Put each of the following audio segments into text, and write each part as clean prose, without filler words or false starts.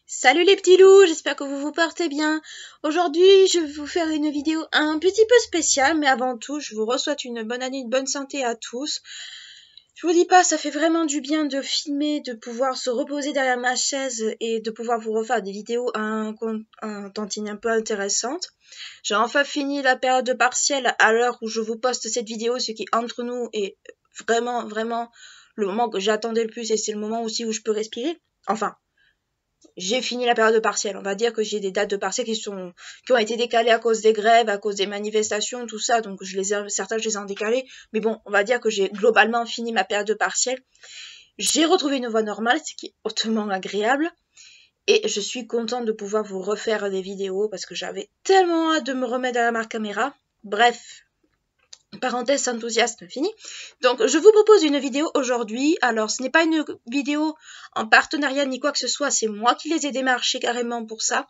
Salut les petits loups, j'espère que vous vous portez bien. Aujourd'hui, je vais vous faire une vidéo un petit peu spéciale, mais avant tout, je vous souhaite une bonne année, une bonne santé à tous. Je vous dis pas, ça fait vraiment du bien de filmer, de pouvoir se reposer derrière ma chaise et de pouvoir vous refaire des vidéos un tantinet un peu intéressantes. J'ai enfin fini la période de partiel à l'heure où je vous poste cette vidéo, ce qui entre nous est vraiment le moment que j'attendais le plus et c'est le moment aussi où je peux respirer. Enfin, j'ai fini la période de partiel. On va dire que j'ai des dates de partiel qui ont été décalées à cause des grèves, à cause des manifestations, tout ça. Donc certains je les ai décalés. Mais bon, on va dire que j'ai globalement fini ma période de partiel. J'ai retrouvé une voie normale, ce qui est hautement agréable. Et je suis contente de pouvoir vous refaire des vidéos parce que j'avais tellement hâte de me remettre à la caméra. Bref, parenthèse enthousiasme fini. Donc je vous propose une vidéo aujourd'hui. Alors ce n'est pas une vidéo en partenariat ni quoi que ce soit, c'est moi qui les ai démarchés carrément pour ça.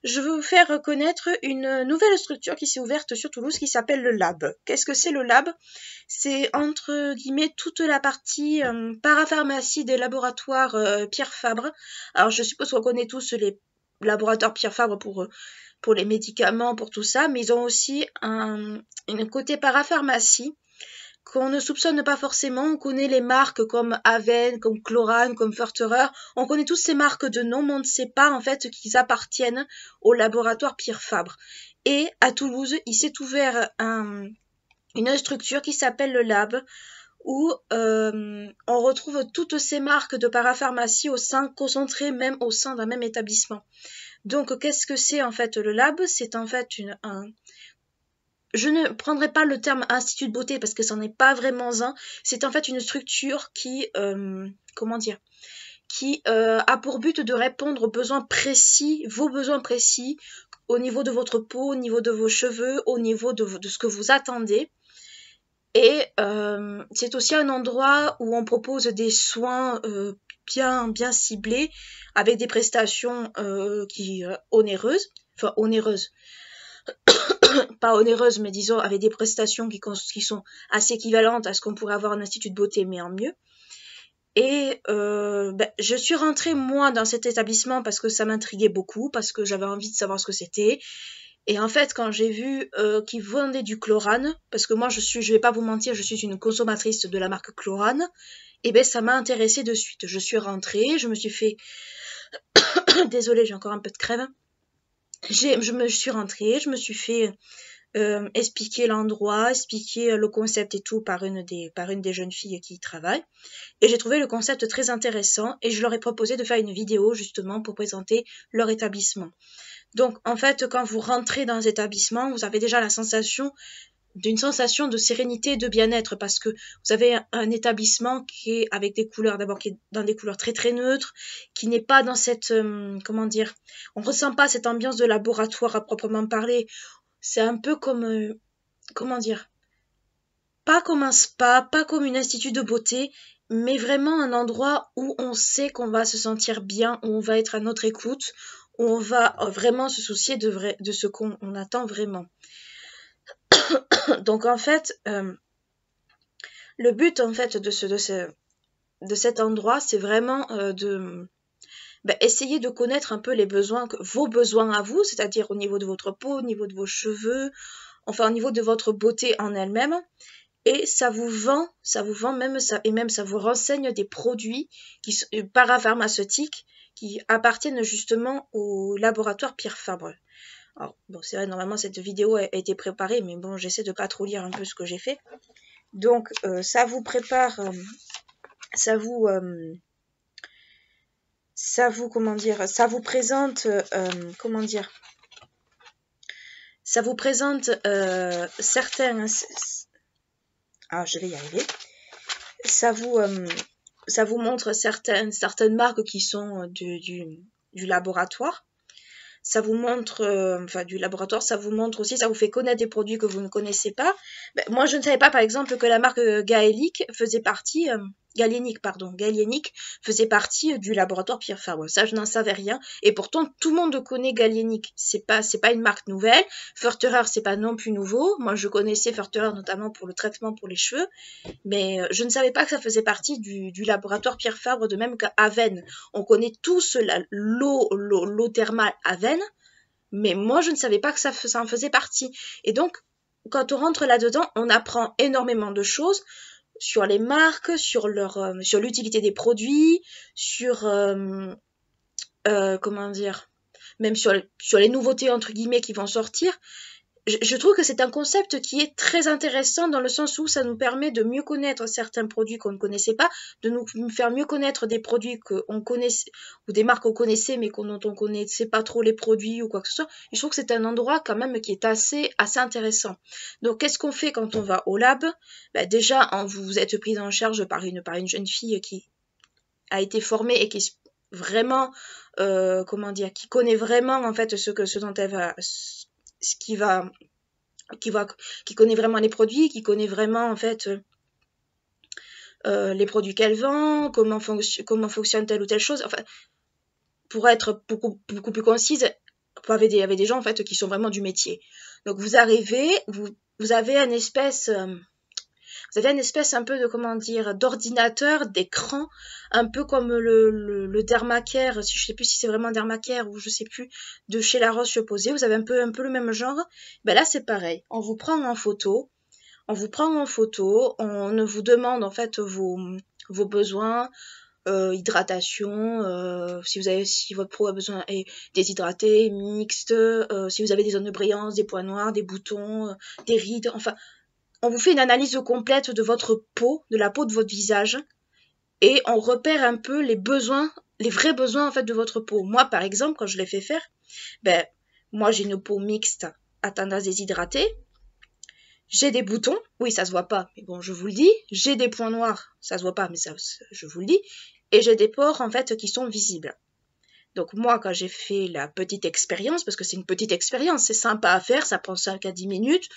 Je veux vous faire connaître une nouvelle structure qui s'est ouverte sur Toulouse qui s'appelle le Lab. Qu'est-ce que c'est le Lab? C'est entre guillemets toute la partie parapharmacie des laboratoires Pierre Fabre. Alors je suppose qu'on connaît tous les laboratoires Pierre Fabre pour les médicaments, pour tout ça, mais ils ont aussi un côté parapharmacie qu'on ne soupçonne pas forcément. On connaît les marques comme Aven, comme Chlorane, comme Ferterer. On connaît toutes ces marques de nom, mais on ne sait pas en fait qu'ils appartiennent au laboratoire Pierre Fabre. Et à Toulouse, il s'est ouvert une structure qui s'appelle le Lab, où on retrouve toutes ces marques de parapharmacie concentrées même au sein d'un même établissement. Donc, qu'est-ce que c'est en fait le Lab? C'est en fait je ne prendrai pas le terme institut de beauté parce que c'en est pas vraiment un. C'est en fait une structure qui, a pour but de répondre aux besoins précis, vos besoins précis, au niveau de votre peau, au niveau de vos cheveux, au niveau de ce que vous attendez. Et c'est aussi un endroit où on propose des soins bien ciblés, avec des prestations onéreuses, pas onéreuses, mais disons avec des prestations qui sont assez équivalentes à ce qu'on pourrait avoir en institut de beauté, mais en mieux. Et je suis rentrée moi dans cet établissement parce que ça m'intriguait beaucoup, parce que j'avais envie de savoir ce que c'était. Et en fait, quand j'ai vu qu'ils vendaient du Chlorane, parce que moi je vais pas vous mentir, je suis une consommatrice de la marque Chlorane, et ben ça m'a intéressée de suite. Je suis rentrée, je me suis fait désolée, j'ai encore un peu de crève. Je me suis rentrée, je me suis fait expliquer l'endroit, expliquer le concept et tout par une des jeunes filles qui y travaillent. Et j'ai trouvé le concept très intéressant et je leur ai proposé de faire une vidéo justement pour présenter leur établissement. Donc en fait, quand vous rentrez dans cet établissement, vous avez déjà d'une sensation de sérénité et de bien-être parce que vous avez un établissement qui est avec des couleurs, d'abord qui est dans des couleurs très neutres, qui n'est pas dans cette, on ressent pas cette ambiance de laboratoire à proprement parler. C'est un peu comme, pas comme un spa, pas comme une institut de beauté, mais vraiment un endroit où on sait qu'on va se sentir bien, où on va être à notre écoute, où on va vraiment se soucier de ce qu'on attend vraiment. Donc en fait, le but en fait de cet endroit, c'est vraiment essayer de connaître un peu vos besoins à vous, c'est-à-dire au niveau de votre peau, au niveau de vos cheveux, enfin au niveau de votre beauté en elle-même. Et ça vous vend même ça, et même ça vous renseigne des produits parapharmaceutiques qui appartiennent justement au laboratoire Pierre Fabre. Alors, bon, c'est vrai, normalement cette vidéo a été préparée, mais bon, j'essaie de pas trop lire un peu ce que j'ai fait. Donc, ça vous prépare, ça vous présente, ça vous présente certains. Ah, je vais y arriver. Ça vous montre certaines marques qui sont du laboratoire. Ça vous montre, du laboratoire, ça vous montre aussi, ça vous fait connaître des produits que vous ne connaissez pas. Moi, je ne savais pas, par exemple, que la marque Gaelic faisait partie Gallienic, pardon, Gallienic faisait partie du laboratoire Pierre Fabre. Ça, je n'en savais rien. Et pourtant, tout le monde connaît Gallienic. C'est pas une marque nouvelle. Förterer, c'est pas non plus nouveau. Moi, je connaissais Förterer notamment pour le traitement pour les cheveux. Mais je ne savais pas que ça faisait partie du laboratoire Pierre Fabre, de même qu'à Aven. On connaît tous l'eau thermale Aven. Mais moi, je ne savais pas que ça en faisait partie. Et donc, quand on rentre là-dedans, on apprend énormément de choses sur les marques, sur l'utilité des produits, sur comment dire, même sur les nouveautés entre guillemets qui vont sortir. Je trouve que c'est un concept qui est très intéressant dans le sens où ça nous permet de mieux connaître certains produits qu'on ne connaissait pas, de nous faire mieux connaître des produits qu'on connaissait, ou des marques qu'on connaissait mais dont on connaissait pas trop les produits ou quoi que ce soit. Et je trouve que c'est un endroit quand même qui est assez intéressant. Donc qu'est-ce qu'on fait quand on va au lab? Déjà, vous êtes prise en charge par une jeune fille qui a été formée et qui est vraiment, comment dire, qui connaît vraiment en fait ce dont elle va... qui connaît vraiment les produits, qui connaît vraiment en fait les produits qu'elle vend, comment fonctionne telle ou telle chose. Enfin, pour être beaucoup plus concise, avec des gens en fait qui sont vraiment du métier. Donc vous arrivez, vous avez une espèce un peu de, comment dire, d'ordinateur, d'écran, un peu comme le Dermacare, je sais plus si c'est vraiment Dermacare ou je sais plus, de chez La Roche-Posay. Vous avez un peu le même genre. Là c'est pareil. On vous prend en photo. On vous demande en fait vos besoins, hydratation, si votre peau a besoin est déshydratée, mixte, si vous avez des zones de brillance, des points noirs, des boutons, des rides, enfin. On vous fait une analyse complète de votre peau, de la peau de votre visage, et on repère un peu les besoins, les vrais besoins en fait de votre peau. Moi, par exemple, quand je l'ai fait faire, moi j'ai une peau mixte à tendance déshydratée, j'ai des boutons, oui ça se voit pas, mais bon je vous le dis, j'ai des points noirs, ça se voit pas, mais ça je vous le dis, et j'ai des pores en fait qui sont visibles. Donc moi, quand j'ai fait la petite expérience, parce que c'est une petite expérience, c'est sympa à faire, ça prend 5 à 10 minutes,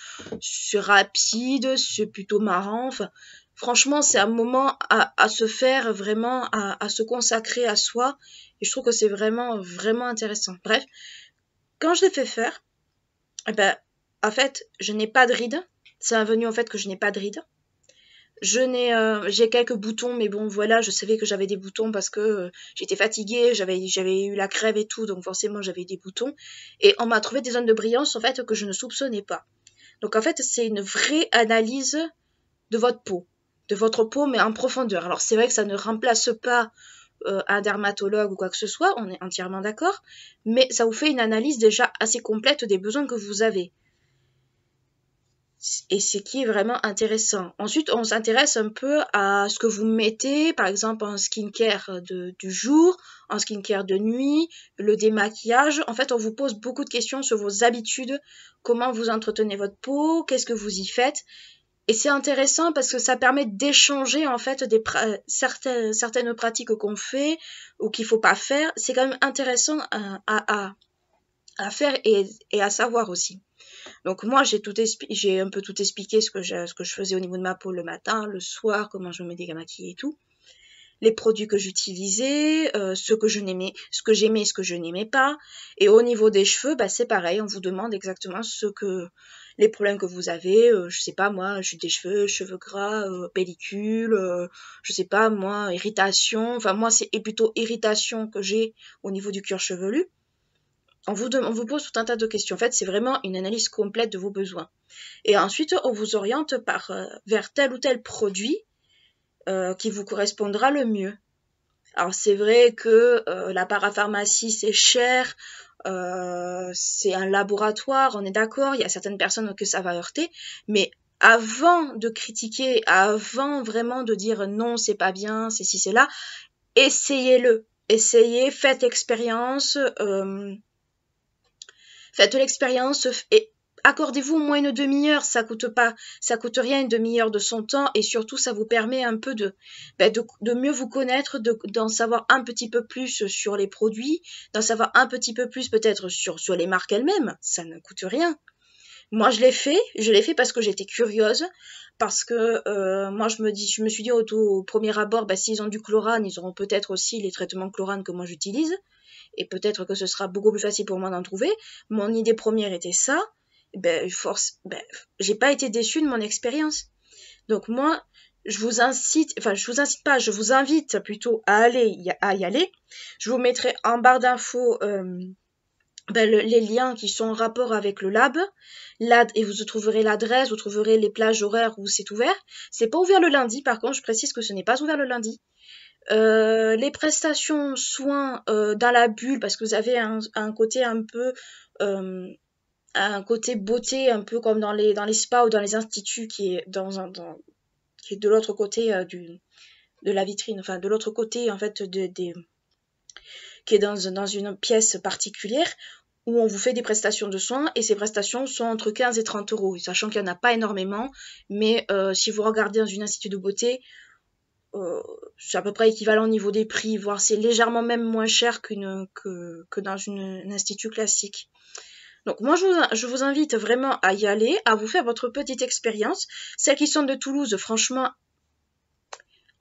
c'est rapide, c'est plutôt marrant, enfin, franchement, c'est un moment à se faire, vraiment, à se consacrer à soi, et je trouve que c'est vraiment, vraiment intéressant. Bref, quand je l'ai fait faire, en fait, je n'ai pas de rides, c'est venu en fait que je n'ai pas de rides. J'ai quelques boutons, mais bon voilà, je savais que j'avais des boutons parce que j'étais fatiguée, j'avais eu la crève et tout, donc forcément j'avais des boutons. Et on m'a trouvé des zones de brillance en fait que je ne soupçonnais pas. Donc en fait c'est une vraie analyse de votre peau, mais en profondeur. Alors c'est vrai que ça ne remplace pas un dermatologue ou quoi que ce soit, on est entièrement d'accord, mais ça vous fait une analyse déjà assez complète des besoins que vous avez. Et ce qui est vraiment intéressant. Ensuite, on s'intéresse un peu à ce que vous mettez, par exemple en skincare du jour, en skincare de nuit, le démaquillage. En fait, on vous pose beaucoup de questions sur vos habitudes, comment vous entretenez votre peau, qu'est-ce que vous y faites. Et c'est intéressant parce que ça permet d'échanger en fait certaines pratiques qu'on fait ou qu'il faut pas faire. C'est quand même intéressant à faire et à savoir aussi. Donc moi j'ai un peu tout expliqué ce que je faisais au niveau de ma peau le matin, le soir, comment je me démaquillais et tout, les produits que j'utilisais, ce que j'aimais, ce que je n'aimais pas. Et au niveau des cheveux, c'est pareil, on vous demande exactement les problèmes que vous avez. Je sais pas moi, j'ai des cheveux gras, pellicule, je sais pas moi, irritation. Enfin moi c'est plutôt irritation que j'ai au niveau du cuir chevelu. On vous pose tout un tas de questions. En fait, c'est vraiment une analyse complète de vos besoins. Et ensuite, on vous oriente vers tel ou tel produit qui vous correspondra le mieux. Alors, c'est vrai que la parapharmacie, c'est cher, c'est un laboratoire, on est d'accord, il y a certaines personnes que ça va heurter, mais avant de critiquer, avant vraiment de dire non, c'est pas bien, c'est ci, c'est là, essayez-le. Essayez, faites l'expérience. Faites l'expérience et accordez-vous au moins une demi-heure, ça coûte rien une demi-heure de son temps et surtout ça vous permet un peu de mieux vous connaître, d'en savoir un petit peu plus sur les produits, d'en savoir un petit peu plus peut-être sur les marques elles-mêmes, ça ne coûte rien. Moi, je l'ai fait parce que j'étais curieuse, parce que moi, je me suis dit au premier abord, bah, s'ils ont du chlorane, ils auront peut-être aussi les traitements chlorane que moi j'utilise, et peut-être que ce sera beaucoup plus facile pour moi d'en trouver. Mon idée première était ça. Ben, j'ai pas été déçue de mon expérience. Donc moi, je vous incite, enfin je vous incite pas, je vous invite plutôt à y aller. Je vous mettrai en barre d'infos les liens qui sont en rapport avec le lab, et vous trouverez l'adresse, vous trouverez les plages horaires où c'est ouvert. C'est pas ouvert le lundi, par contre, je précise que ce n'est pas ouvert le lundi. Les prestations soins dans la bulle, parce que vous avez un côté un peu un côté beauté, un peu comme dans les spas ou dans les instituts, qui est qui est de l'autre côté de la vitrine, enfin de l'autre côté en fait qui est dans une pièce particulière où on vous fait des prestations de soins, et ces prestations sont entre 15 et 30 euros, sachant qu'il n'y en a pas énormément, mais si vous regardez dans une institut de beauté, c'est à peu près équivalent au niveau des prix, voire c'est légèrement même moins cher que dans un institut classique. Donc moi je vous invite vraiment à y aller, à vous faire votre petite expérience. Celles qui sont de Toulouse, franchement,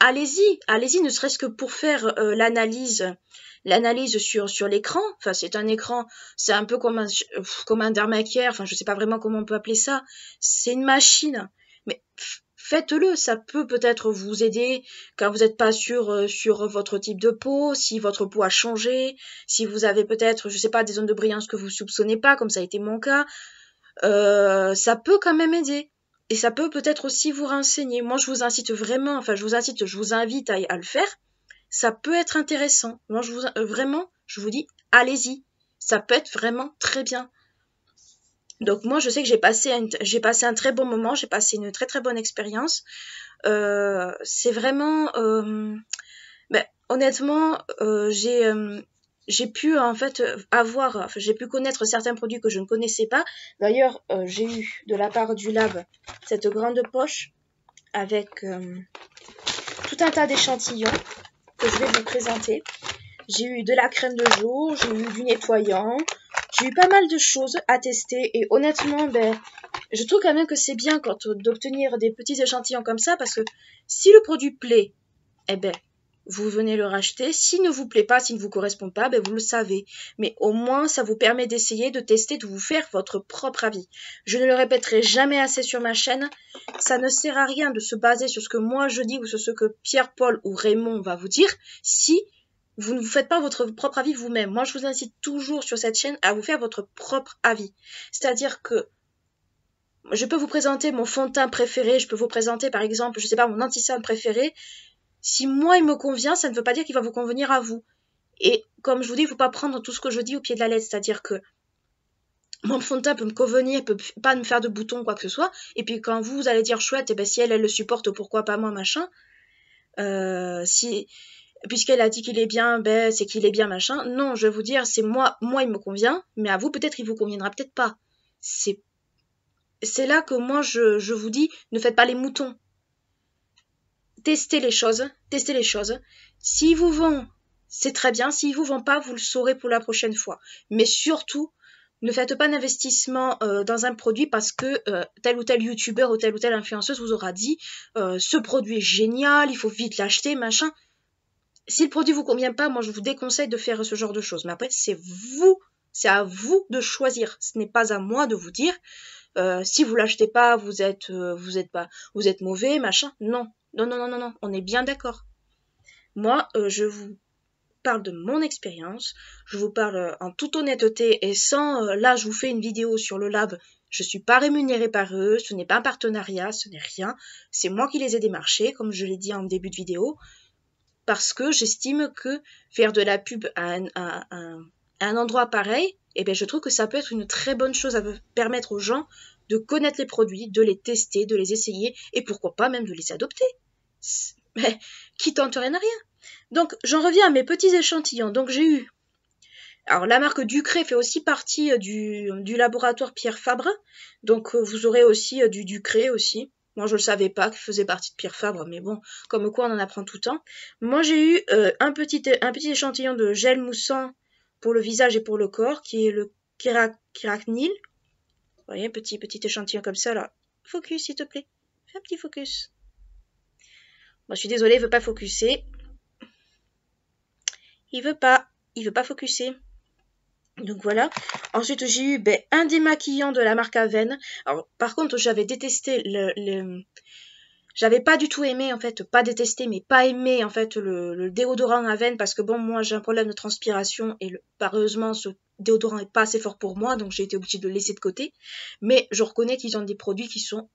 allez-y, ne serait-ce que pour faire l'analyse sur l'écran. Enfin, c'est un écran, c'est un peu comme un dermacaire, enfin je sais pas vraiment comment on peut appeler ça. C'est une machine, mais faites-le, ça peut peut-être vous aider quand vous n'êtes pas sûr sur votre type de peau, si votre peau a changé, si vous avez peut-être, je sais pas, des zones de brillance que vous soupçonnez pas, comme ça a été mon cas. Ça peut quand même aider. Et ça peut peut-être aussi vous renseigner. Moi, je vous incite vraiment, enfin, je vous invite à le faire. Ça peut être intéressant. Moi, vraiment, je vous dis, allez-y. Ça peut être vraiment très bien. Donc moi, je sais que j'ai passé un très bon moment, j'ai passé une très très bonne expérience. C'est vraiment, honnêtement, j'ai pu en fait j'ai pu connaître certains produits que je ne connaissais pas. D'ailleurs, j'ai eu de la part du lab cette grande poche avec tout un tas d'échantillons que je vais vous présenter. J'ai eu de la crème de jour, j'ai eu du nettoyant, j'ai eu pas mal de choses à tester, et honnêtement, je trouve quand même que c'est bien d'obtenir des petits échantillons comme ça, parce que si le produit plaît, vous venez le racheter. S'il ne vous plaît pas, s'il ne vous correspond pas, vous le savez. Mais au moins, ça vous permet d'essayer, de tester, de vous faire votre propre avis. Je ne le répéterai jamais assez sur ma chaîne. Ça ne sert à rien de se baser sur ce que moi je dis ou sur ce que Pierre-Paul ou Raymond va vous dire si vous ne vous faites pas votre propre avis vous-même. Moi, je vous incite toujours sur cette chaîne à vous faire votre propre avis. C'est-à-dire que je peux vous présenter mon fond de teint préféré, je peux vous présenter par exemple, je sais pas, mon anti-cerne préféré. Si moi il me convient, ça ne veut pas dire qu'il va vous convenir à vous. Et comme je vous dis, il ne faut pas prendre tout ce que je dis au pied de la lettre, c'est-à-dire que mon fond de teint peut me convenir, peut pas me faire de boutons, quoi que ce soit, et puis quand vous allez dire chouette, si elle le supporte, pourquoi pas moi, machin, puisqu'elle a dit qu'il est bien, c'est qu'il est bien, machin. Non, je vais vous dire, c'est moi il me convient, mais à vous peut-être il vous conviendra peut-être pas. C'est là que moi je vous dis, ne faites pas les moutons. Testez les choses. S'ils vous vont, c'est très bien. S'ils vous vont pas, vous le saurez pour la prochaine fois. Mais surtout, ne faites pas d'investissement dans un produit parce que tel ou tel youtubeur ou telle influenceuse vous aura dit ce produit est génial, il faut vite l'acheter, machin. Si le produit vous convient pas, moi je vous déconseille de faire ce genre de choses. Mais après, c'est à vous de choisir. Ce n'est pas à moi de vous dire si vous l'achetez pas, vous êtes mauvais, machin. Non, on est bien d'accord. Moi, je vous parle de mon expérience, je vous parle en toute honnêteté et sans, là je vous fais une vidéo sur le lab, je suis pas rémunérée par eux, ce n'est pas un partenariat, ce n'est rien, c'est moi qui les ai démarchés, comme je l'ai dit en début de vidéo, parce que j'estime que faire de la pub à un endroit pareil, je trouve que ça peut être une très bonne chose, ça peut permettre aux gens de connaître les produits, de les tester, de les essayer, et pourquoi pas même de les adopter. Mais qui tente rien à rien. Donc j'en reviens à mes petits échantillons. Donc j'ai eu, alors la marque Ducré fait aussi partie du laboratoire Pierre Fabre, donc vous aurez aussi du Ducré aussi. Moi je le savais pas qu'il faisait partie de Pierre Fabre, mais bon, comme quoi on en apprend tout le temps. Moi j'ai eu un petit échantillon de gel moussant pour le visage et pour le corps, qui est le Keragnil. voyez, petit échantillon comme ça, là. Focus, s'il te plaît. Fais un petit focus. Bon, je suis désolée, il veut pas focuser. Il veut pas focuser. Donc voilà. Ensuite, j'ai eu un démaquillant de la marque Aven. Alors, par contre, j'avais détesté j'avais pas du tout aimé, en fait, pas détesté, mais pas aimé, en fait, le déodorant Aven, parce que bon, moi, j'ai un problème de transpiration, et heureusement, ce déodorant est pas assez fort pour moi, donc j'ai été obligée de le laisser de côté. Mais je reconnais qu'ils ont des produits qui sont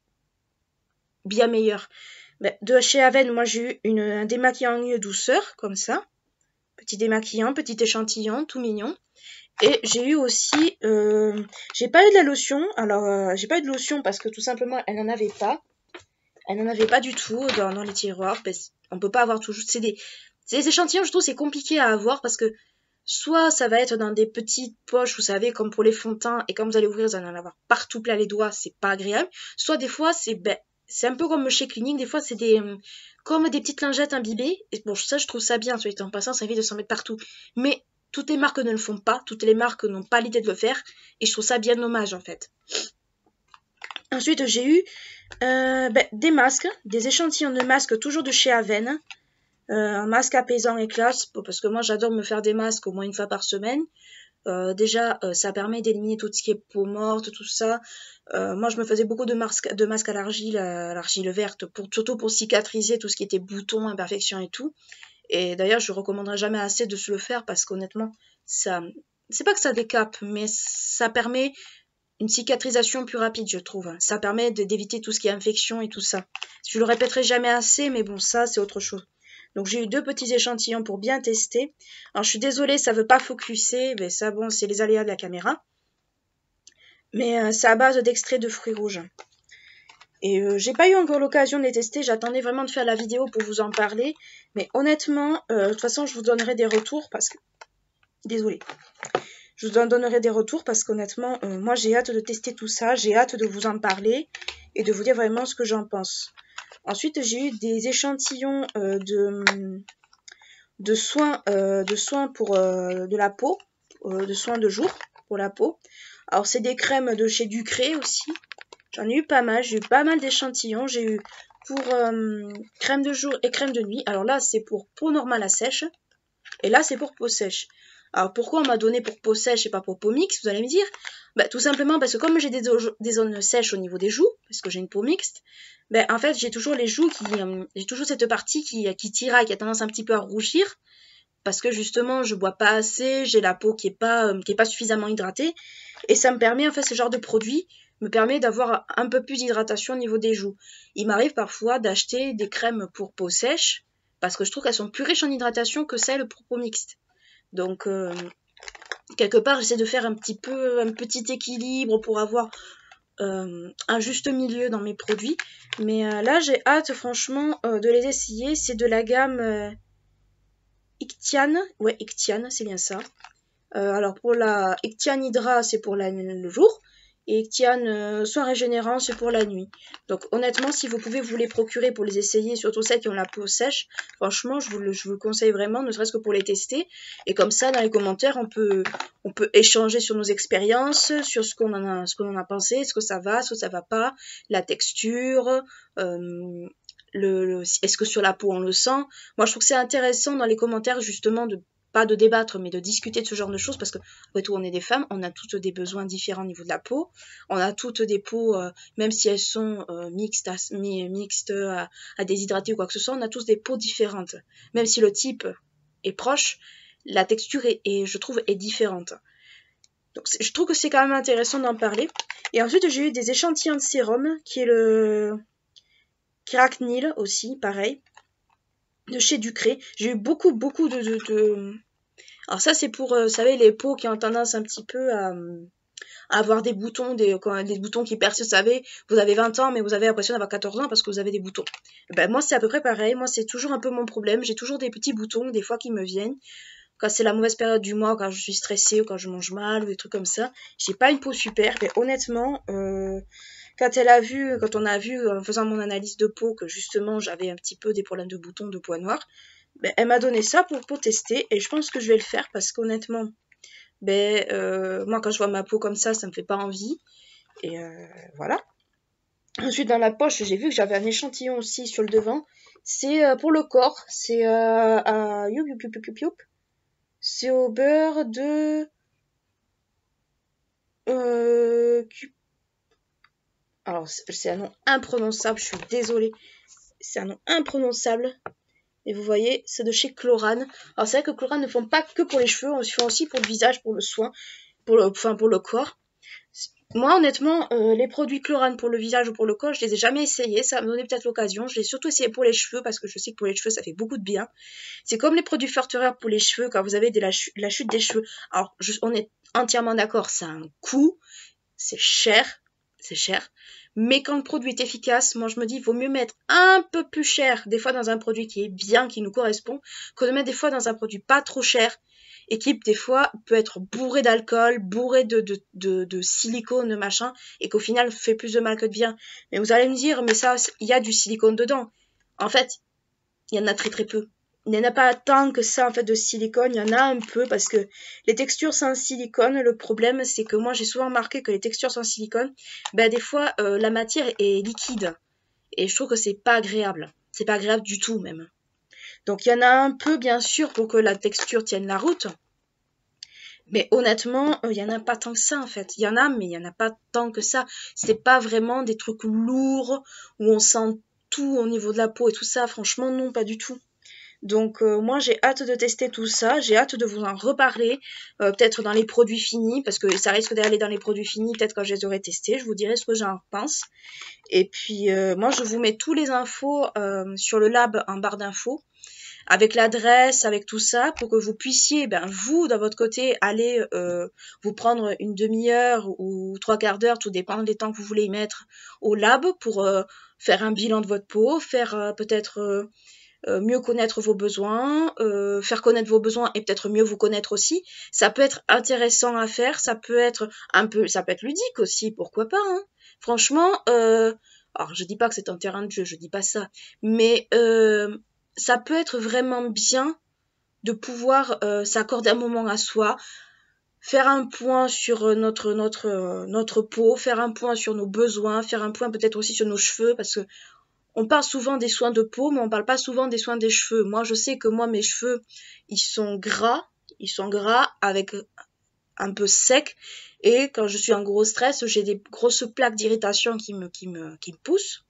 bien meilleurs. De chez Aven, moi, j'ai eu un démaquillant douceur, comme ça. Petit démaquillant, petit échantillon, tout mignon. Et j'ai eu aussi, j'ai pas eu de la lotion. Alors, j'ai pas eu de lotion parce que tout simplement, elle n'en avait pas. Elle n'en avait pas du tout dans les tiroirs. On peut pas avoir toujours. C'est des échantillons, je trouve, c'est compliqué à avoir parce que soit ça va être dans des petites poches, vous savez, comme pour les fonds de teint, et quand vous allez ouvrir, vous allez en avoir partout plein les doigts, c'est pas agréable. Soit des fois, c'est un peu comme chez Clinique, des fois, c'est comme des petites lingettes imbibées. Et bon, ça, je trouve ça bien, soit en passant, ça évite de s'en mettre partout. Mais toutes les marques ne le font pas, toutes les marques n'ont pas l'idée de le faire, et je trouve ça bien dommage, en fait. Ensuite, j'ai eu des masques, des échantillons de masques, toujours de chez Aven. Un masque apaisant et classe, parce que moi, j'adore me faire des masques au moins une fois par semaine. Déjà, ça permet d'éliminer tout ce qui est peau morte, tout ça. Moi, je me faisais beaucoup de masques à l'argile verte, surtout pour cicatriser tout ce qui était boutons, imperfections et tout. Et d'ailleurs, je recommanderais jamais assez de se le faire parce qu'honnêtement, c'est pas que ça décape, mais ça permet une cicatrisation plus rapide, je trouve. Ça permet d'éviter tout ce qui est infection et tout ça. Je le répéterai jamais assez, mais bon, ça, c'est autre chose. Donc j'ai eu 2 petits échantillons pour bien tester. Alors je suis désolée, ça veut pas focuser, mais ça bon, c'est les aléas de la caméra. Mais c'est à base d'extrait de fruits rouges. Et j'ai pas eu encore l'occasion de les tester, j'attendais vraiment de faire la vidéo pour vous en parler. Mais honnêtement, de toute façon je vous donnerai des retours parce que... Désolée. Je vous en donnerai des retours parce qu'honnêtement, moi j'ai hâte de tester tout ça, j'ai hâte de vous en parler et de vous dire vraiment ce que j'en pense. Ensuite, j'ai eu des échantillons de soins pour de la peau, de soins de jour pour la peau. Alors, c'est des crèmes de chez Ducré aussi. J'en ai eu pas mal, j'ai eu pas mal d'échantillons. J'ai eu pour crème de jour et crème de nuit. Alors là, c'est pour peau normale à sèche. Et là, c'est pour peau sèche. Alors, pourquoi on m'a donné pour peau sèche et pas pour peau mixte, vous allez me dire? Tout simplement parce que comme j'ai des zones sèches au niveau des joues, parce que j'ai une peau mixte, en fait, j'ai toujours les joues j'ai toujours cette partie qui tiraille, qui a tendance un petit peu à rougir, parce que justement, je bois pas assez, j'ai la peau qui est pas suffisamment hydratée, et ça me permet, en fait, ce genre de produit me permet d'avoir un peu plus d'hydratation au niveau des joues. Il m'arrive parfois d'acheter des crèmes pour peau sèche, parce que je trouve qu'elles sont plus riches en hydratation que celles pour peau mixte. Donc, quelque part, j'essaie de faire un petit équilibre pour avoir un juste milieu dans mes produits. Mais là, j'ai hâte, franchement, de les essayer. C'est de la gamme Ictian. Ouais, Ictian, c'est bien ça. Alors, pour la Ictian Hydra, c'est pour le jour. Et Ictian Soin Régénérant, c'est pour la nuit. Donc honnêtement, si vous pouvez vous les procurer pour les essayer, surtout celles qui ont la peau sèche, franchement, je vous le conseille vraiment, ne serait-ce que pour les tester. Et comme ça, dans les commentaires, on peut échanger sur nos expériences, sur ce qu'on en a pensé, est-ce que ça va, ce que ça va pas, la texture, est-ce que sur la peau on le sent. Moi, je trouve que c'est intéressant dans les commentaires justement pas de débattre, mais de discuter de ce genre de choses, parce que, après tout, on est des femmes, on a toutes des besoins différents au niveau de la peau, on a toutes des peaux, même si elles sont mixtes à déshydrater ou quoi que ce soit, on a tous des peaux différentes. Même si le type est proche, la texture je trouve, est différente. Donc, je trouve que c'est quand même intéressant d'en parler. Et ensuite, j'ai eu des échantillons de sérum, qui est le Kiracnil aussi, pareil. De chez Ducré. J'ai eu beaucoup de... Alors ça, c'est pour, vous savez, les peaux qui ont tendance un petit peu à avoir des boutons, des boutons qui percent, vous savez, vous avez 20 ans, mais vous avez l'impression d'avoir 14 ans parce que vous avez des boutons. Moi, c'est à peu près pareil. Moi, c'est toujours un peu mon problème. J'ai toujours des petits boutons, des fois, qui me viennent. Quand c'est la mauvaise période du mois, quand je suis stressée, ou quand je mange mal, ou des trucs comme ça. J'ai pas une peau super, mais honnêtement... Quand on a vu en faisant mon analyse de peau que justement j'avais un petit peu des problèmes de boutons, de poids noirs, elle m'a donné ça pour tester et je pense que je vais le faire parce qu'honnêtement, moi quand je vois ma peau comme ça me fait pas envie. Et voilà. Ensuite, dans la poche, j'ai vu que j'avais un échantillon aussi sur le devant. C'est pour le corps. C'est c'est au beurre de... Alors, c'est un nom imprononçable, je suis désolée. C'est un nom imprononçable. Et vous voyez, c'est de chez Chlorane. Alors, c'est vrai que Chlorane ne font pas que pour les cheveux, ils font aussi pour le visage, pour le soin, pour le corps. Moi, honnêtement, les produits Chlorane pour le visage ou pour le corps, je les ai jamais essayés. Ça va me donner peut-être l'occasion. Je l'ai surtout essayé pour les cheveux parce que je sais que pour les cheveux, ça fait beaucoup de bien. C'est comme les produits Fortereur pour les cheveux quand vous avez la chute des cheveux. Alors, on est entièrement d'accord, ça a un coût, c'est cher. Mais quand le produit est efficace, moi je me dis, il vaut mieux mettre un peu plus cher, des fois dans un produit qui est bien, qui nous correspond, que de mettre des fois dans un produit pas trop cher, et qui des fois peut être bourré d'alcool, bourré de silicone, machin, et qu'au final fait plus de mal que de bien. Mais vous allez me dire, mais ça, il y a du silicone dedans. En fait, il y en a très très peu. Il n'y en a pas tant que ça en fait de silicone, il y en a un peu parce que les textures sans silicone, le problème c'est que moi j'ai souvent remarqué que les textures sans silicone, ben des fois la matière est liquide et je trouve que c'est pas agréable. C'est pas agréable du tout même. Donc il y en a un peu bien sûr pour que la texture tienne la route. Mais honnêtement, il y en a pas tant que ça en fait. Il y en a, mais il y en a pas tant que ça. C'est pas vraiment des trucs lourds où on sent tout au niveau de la peau et tout ça. Franchement, non, pas du tout. Donc moi j'ai hâte de tester tout ça, j'ai hâte de vous en reparler, peut-être dans les produits finis, parce que ça risque d'aller dans les produits finis, peut-être quand je les aurai testés, je vous dirai ce que j'en pense. Et puis moi je vous mets tous les infos sur le lab en barre d'infos, avec l'adresse, avec tout ça, pour que vous puissiez, vous, d'un votre côté, aller vous prendre une demi-heure ou 3/4 d'heure, tout dépend des temps que vous voulez y mettre, au lab pour faire un bilan de votre peau, faire peut-être... mieux connaître vos besoins, faire connaître vos besoins et peut-être mieux vous connaître aussi. Ça peut être intéressant à faire, ça peut être ça peut être ludique aussi, pourquoi pas. Hein. Franchement, alors je dis pas que c'est un terrain de jeu, je dis pas ça, mais ça peut être vraiment bien de pouvoir s'accorder un moment à soi, faire un point sur notre peau, faire un point sur nos besoins, faire un point peut-être aussi sur nos cheveux, parce que on parle souvent des soins de peau, mais on parle pas souvent des soins des cheveux. Moi, je sais que mes cheveux, ils sont gras avec un peu sec, et quand je suis en gros stress, j'ai des grosses plaques d'irritation qui me poussent.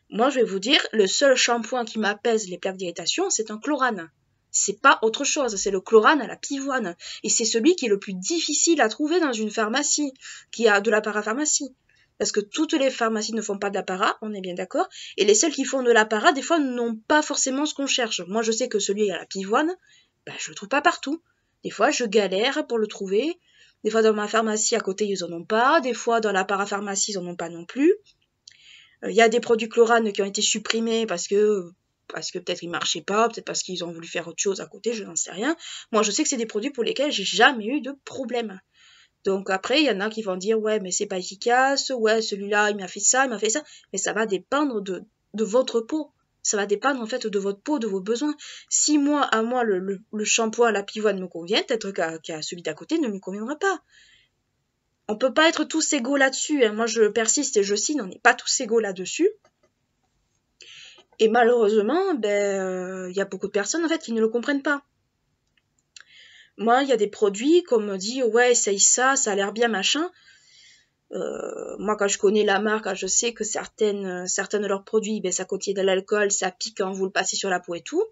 Moi, je vais vous dire, le seul shampoing qui m'apaise les plaques d'irritation, c'est un Chlorane. C'est pas autre chose, c'est le Chlorane à la pivoine. Et c'est celui qui est le plus difficile à trouver dans une pharmacie, qui a de la parapharmacie. Parce que toutes les pharmacies ne font pas de la para, on est bien d'accord. Et les seules qui font de la para, des fois, n'ont pas forcément ce qu'on cherche. Moi, je sais que celui à la pivoine, je le trouve pas partout. Des fois, je galère pour le trouver. Des fois, dans ma pharmacie à côté, ils en ont pas. Des fois, dans la parapharmacie, ils en ont pas non plus. Il y a des produits Chlorane qui ont été supprimés parce que peut-être ils marchaient pas, peut-être parce qu'ils ont voulu faire autre chose à côté, je n'en sais rien. Moi, je sais que c'est des produits pour lesquels j'ai jamais eu de problème. Donc après, il y en a qui vont dire, ouais, mais c'est pas efficace, ouais, celui-là, il m'a fait ça, mais ça va dépendre de votre peau. Ça va dépendre en fait de votre peau, de vos besoins. Si moi, le shampoing à la pivoine me convient, peut-être qu'à celui d'à côté ne me conviendra pas. On peut pas être tous égaux là-dessus. Hein. Moi, je persiste et je signe, on n'est pas tous égaux là-dessus. Et malheureusement, y a beaucoup de personnes en fait qui ne le comprennent pas. Moi, il y a des produits qu'on me dit, ouais, essaye ça, ça a l'air bien, machin. Moi, quand je connais la marque, quand je sais que certaines de leurs produits, ça contient de l'alcool, ça pique quand vous le passez sur la peau et tout,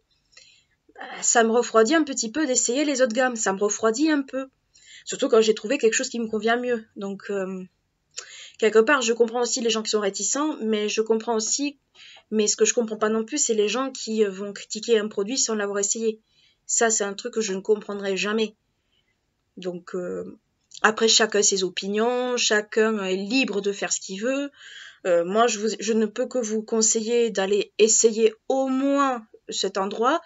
ça me refroidit un petit peu d'essayer les autres gammes. Ça me refroidit un peu. Surtout quand j'ai trouvé quelque chose qui me convient mieux. Donc, quelque part, je comprends aussi les gens qui sont réticents, mais ce que je comprends pas non plus, c'est les gens qui vont critiquer un produit sans l'avoir essayé. Ça, c'est un truc que je ne comprendrai jamais. Donc, après, chacun ses opinions, chacun est libre de faire ce qu'il veut. Moi, je ne peux que vous conseiller d'aller essayer au moins cet endroit,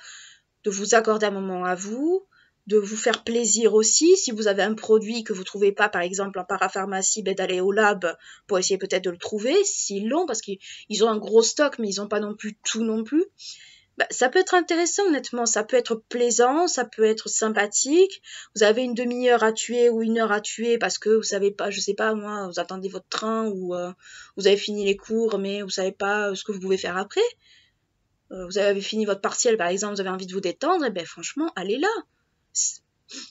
de vous accorder un moment à vous, de vous faire plaisir aussi. Si vous avez un produit que vous ne trouvez pas, par exemple en parapharmacie, d'aller au lab pour essayer peut-être de le trouver, s'ils l'ont, parce qu'ils ont un gros stock, mais ils n'ont pas non plus tout non plus. Bah, ça peut être intéressant, honnêtement, ça peut être plaisant, ça peut être sympathique. Vous avez une demi-heure à tuer ou 1 heure à tuer parce que vous savez pas, je sais pas moi, vous attendez votre train ou vous avez fini les cours mais vous savez pas ce que vous pouvez faire après. Vous avez fini votre partiel par exemple, vous avez envie de vous détendre, et ben franchement, allez là.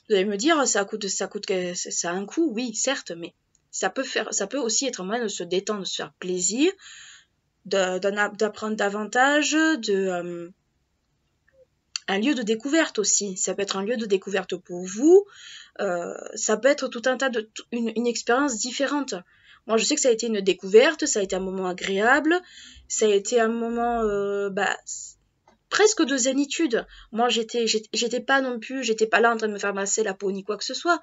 Vous allez me dire, ça coûte, ça a un coût, oui, certes, mais ça peut aussi être un moyen de se détendre, de se faire plaisir, d'apprendre davantage, un lieu de découverte aussi. Ça peut être un lieu de découverte pour vous. Ça peut être tout un tas une expérience différente. Moi, je sais que ça a été une découverte, ça a été un moment agréable, ça a été un moment presque de zénitude. Moi, j'étais pas non plus, j'étais pas là en train de me faire masser la peau ni quoi que ce soit,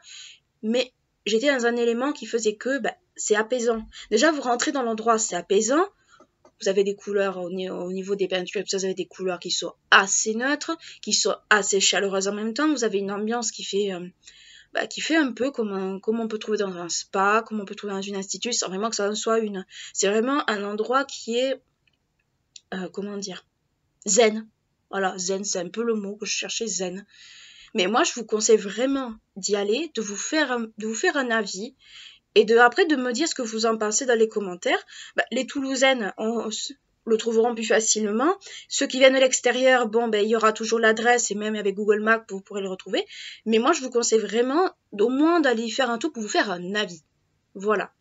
mais j'étais dans un élément qui faisait que c'est apaisant. Déjà, vous rentrez dans l'endroit, c'est apaisant. Vous avez des couleurs au niveau des peintures, vous avez des couleurs qui sont assez neutres, qui sont assez chaleureuses en même temps. Vous avez une ambiance qui fait un peu comme on peut trouver dans un spa, comme on peut trouver dans une institut, sans vraiment que ça en soit une. C'est vraiment un endroit qui est, comment dire, zen. Voilà, zen, c'est un peu le mot que je cherchais, zen. Mais moi, je vous conseille vraiment d'y aller, de vous faire un avis, et après de me dire ce que vous en pensez dans les commentaires. Les Toulousaines le trouveront plus facilement. Ceux qui viennent de l'extérieur, il y aura toujours l'adresse et même avec Google Maps, vous pourrez le retrouver. Mais moi, je vous conseille vraiment au moins d'aller y faire un tour pour vous faire un avis. Voilà.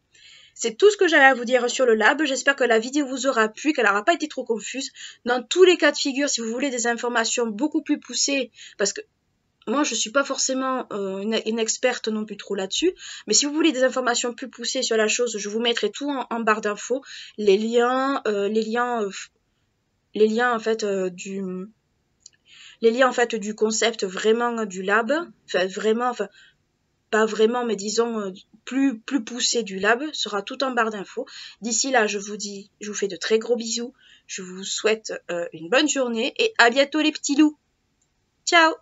C'est tout ce que j'avais à vous dire sur le lab. J'espère que la vidéo vous aura plu, qu'elle n'aura pas été trop confuse. Dans tous les cas de figure, si vous voulez des informations beaucoup plus poussées, parce que moi, je suis pas forcément une experte non plus trop là-dessus, mais si vous voulez des informations plus poussées sur la chose, je vous mettrai tout en barre d'infos, les liens en fait du concept vraiment du lab, enfin pas vraiment, mais disons plus poussé du lab, sera tout en barre d'infos. D'ici là, je vous fais de très gros bisous, je vous souhaite une bonne journée et à bientôt les petits loups. Ciao!